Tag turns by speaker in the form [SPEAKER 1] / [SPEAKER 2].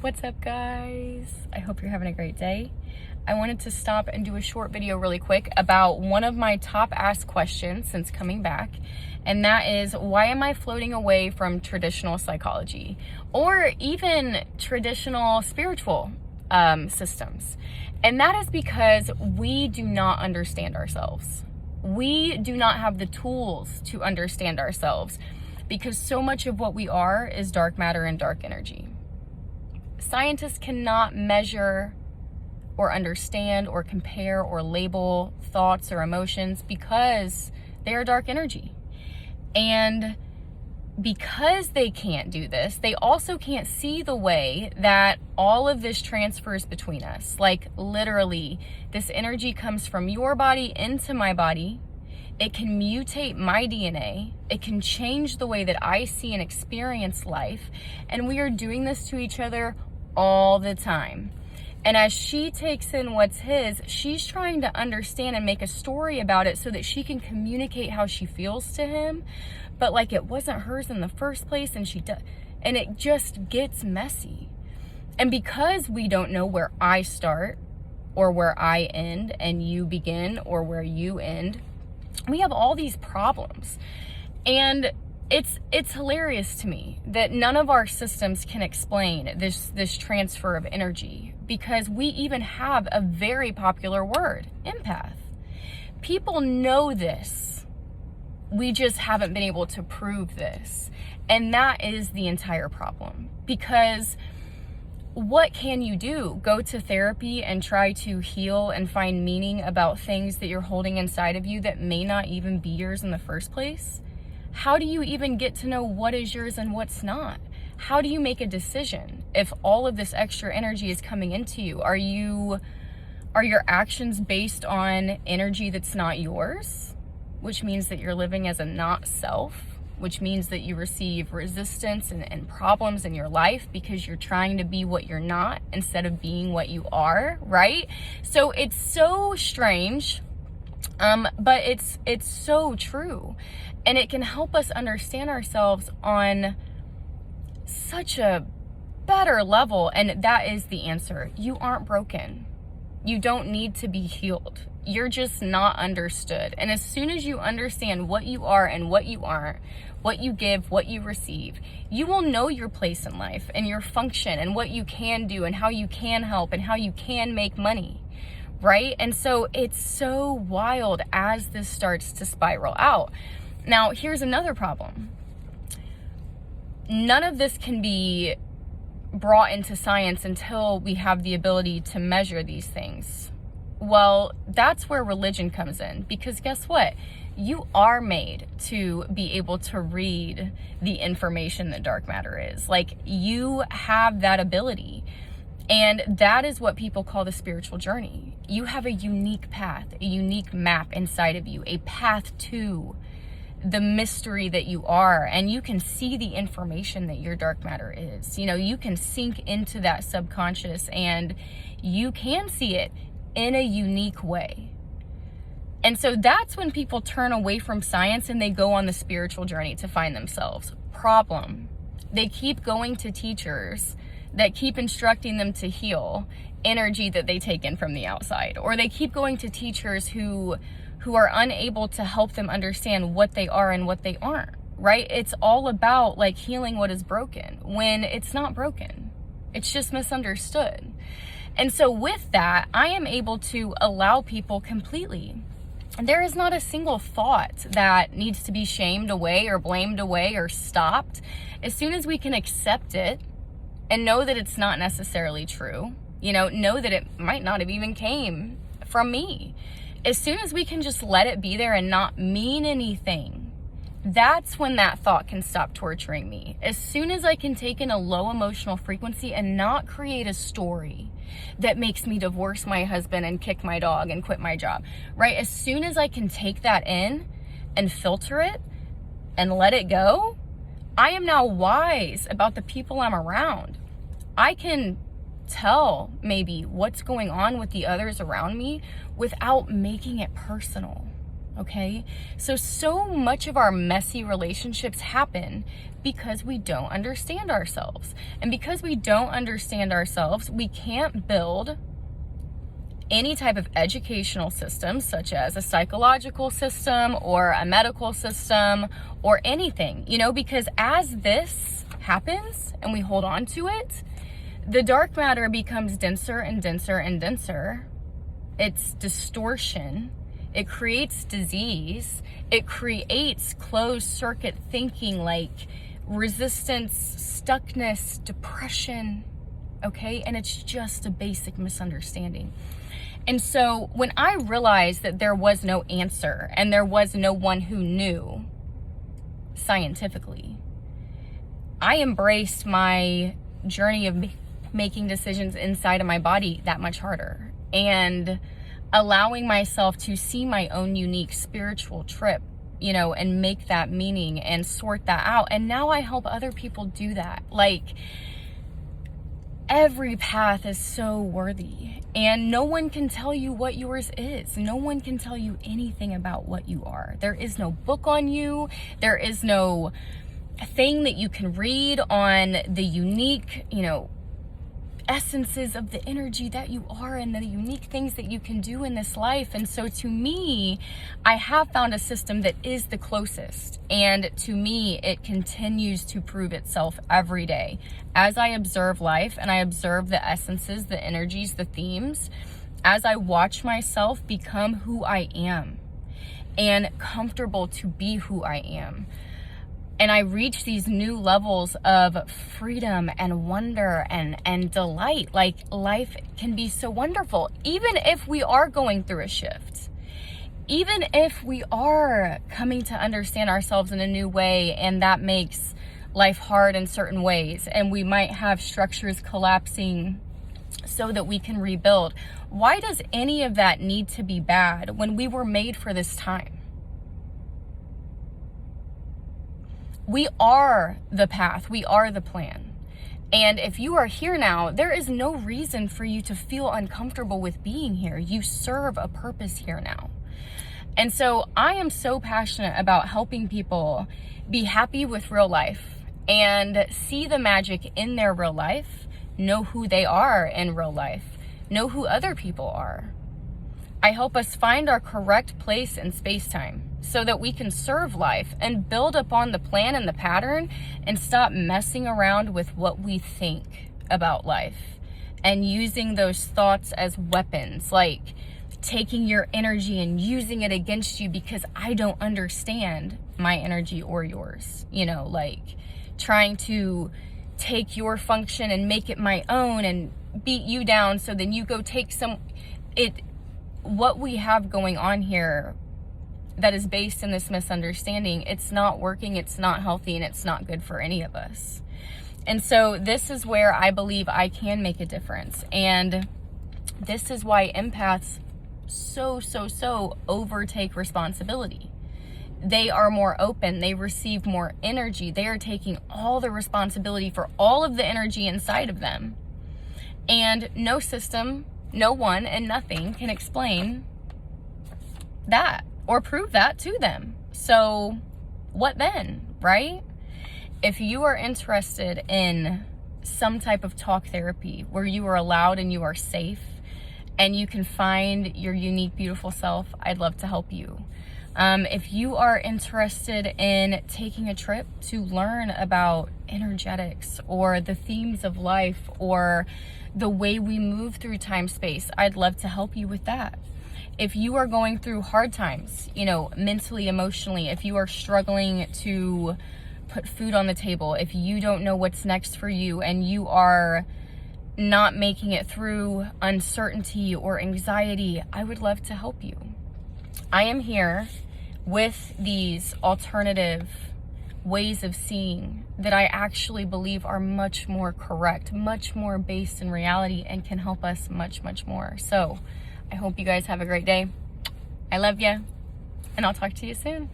[SPEAKER 1] What's up, guys? I hope you're having a great day. I wanted to stop and do a short video really quick about one of my top asked questions since coming back, and that is, why am I floating away from traditional psychology or even traditional spiritual systems? And that is because we do not understand ourselves. We do not have the tools to understand ourselves because so much of what we are is dark matter and dark energy. Scientists cannot measure or understand or compare or label thoughts or emotions because they are dark energy. And because they can't do this, they also can't see the way that all of this transfers between us. Like literally, this energy comes from your body into my body. It can mutate my DNA. It can change the way that I see and experience life. And we are doing this to each other all the time. And as she takes in what's his, she's trying to understand and make a story about it so that she can communicate how she feels to him. But like it wasn't hers in the first place, and and it just gets messy. And because we don't know where I start or where I end and you begin or where you end, we have all these problems. And it's hilarious to me that none of our systems can explain this transfer of energy, because we even have a very popular word, empath. People know this. We just haven't been able to prove this. And that is the entire problem. Because what can you do? Go to therapy and try to heal and find meaning about things that you're holding inside of you that may not even be yours in the first place? How do you even get to know what is yours and what's not? How do you make a decision if all of this extra energy is coming into you? Are your actions based on energy that's not yours, which means that you're living as a not self, which means that you receive resistance and problems in your life because you're trying to be what you're not instead of being what you are, right? So it's so strange, but it's so true. And it can help us understand ourselves on such a better level. And that is the answer. You aren't broken. You don't need to be healed. You're just not understood. And as soon as you understand what you are and what you aren't, what you give, what you receive, you will know your place in life and your function and what you can do and how you can help and how you can make money, right? And so it's so wild as this starts to spiral out. Now, here's another problem. None of this can be brought into science until we have the ability to measure these things. Well, that's where religion comes in, because guess what? You are made to be able to read the information that dark matter is. Like, you have that ability. And that is what people call the spiritual journey. You have a unique path, a unique map inside of you, a path to the mystery that you are, and you can see the information that your dark matter is. You know, you can sink into that subconscious and you can see it in a unique way. And so that's when people turn away from science and they go on the spiritual journey to find themselves. Problem. They keep going to teachers that keep instructing them to heal energy that they take in from the outside, or they keep going to teachers who are unable to help them understand what they are and what they aren't, right? It's all about like healing what is broken when it's not broken. It's just misunderstood. And so with that, I am able to allow people completely. There is not a single thought that needs to be shamed away or blamed away or stopped. As soon as we can accept it and know that it's not necessarily true, know that it might not have even came from me. As soon as we can just let it be there and not mean anything, that's when that thought can stop torturing me. As soon as I can take in a low emotional frequency and not create a story that makes me divorce my husband and kick my dog and quit my job, right? As soon as I can take that in and filter it and let it go, I am now wise about the people I'm around. I can tell maybe what's going on with the others around me without making it personal. okay? So much of our messy relationships happen because we don't understand ourselves. And because we don't understand ourselves, we can't build any type of educational system, such as a psychological system or a medical system or anything, you know, because as this happens and we hold on to it, the dark matter becomes denser and denser and denser. It's distortion. It creates disease. It creates closed circuit thinking, like resistance, stuckness, depression, okay? And it's just a basic misunderstanding. And so when I realized that there was no answer and there was no one who knew scientifically, I embraced my journey of making decisions inside of my body that much harder and allowing myself to see my own unique spiritual trip, you know, and make that meaning and sort that out. And now I help other people do that. Like, every path is so worthy, and no one can tell you what yours is. No one can tell you anything about what you are. There is no book on you. There is no thing that you can read on the unique, you know, essences of the energy that you are and the unique things that you can do in this life. And so to me, I have found a system that is the closest, and to me it continues to prove itself every day as I observe life and I observe the essences, the energies, the themes, as I watch myself become who I am and comfortable to be who I am. And I reach these new levels of freedom and wonder and delight. Like, life can be so wonderful, even if we are going through a shift. Even if we are coming to understand ourselves in a new way, and that makes life hard in certain ways, and we might have structures collapsing so that we can rebuild. Why does any of that need to be bad when we were made for this time? We are the path. We are the plan. And if you are here now, there is no reason for you to feel uncomfortable with being here. You serve a purpose here now. And so I am so passionate about helping people be happy with real life and see the magic in their real life, know who they are in real life, know who other people are. I help us find our correct place in space-time so that we can serve life and build upon the plan and the pattern and stop messing around with what we think about life and using those thoughts as weapons, like taking your energy and using it against you because I don't understand my energy or yours, you know, like trying to take your function and make it my own and beat you down so then you go take what we have going on here that is based in this misunderstanding, it's not working, it's not healthy, and it's not good for any of us. And so this is where I believe I can make a difference. And this is why empaths so overtake responsibility. They are more open, they receive more energy, they are taking all the responsibility for all of the energy inside of them. And no system, no one, and nothing can explain that or prove that to them. So what then, right? If you are interested in some type of talk therapy where you are allowed and you are safe and you can find your unique, beautiful self, I'd love to help you. If you are interested in taking a trip to learn about energetics or the themes of life or the way we move through time space, I'd love to help you with that. If you are going through hard times, you know, mentally, emotionally, if you are struggling to put food on the table, if you don't know what's next for you and you are not making it through uncertainty or anxiety, I would love to help you. I am here with these alternative ways of seeing that I actually believe are much more correct, much more based in reality, and can help us much more. So I hope you guys have a great day. I love you, and I'll talk to you soon.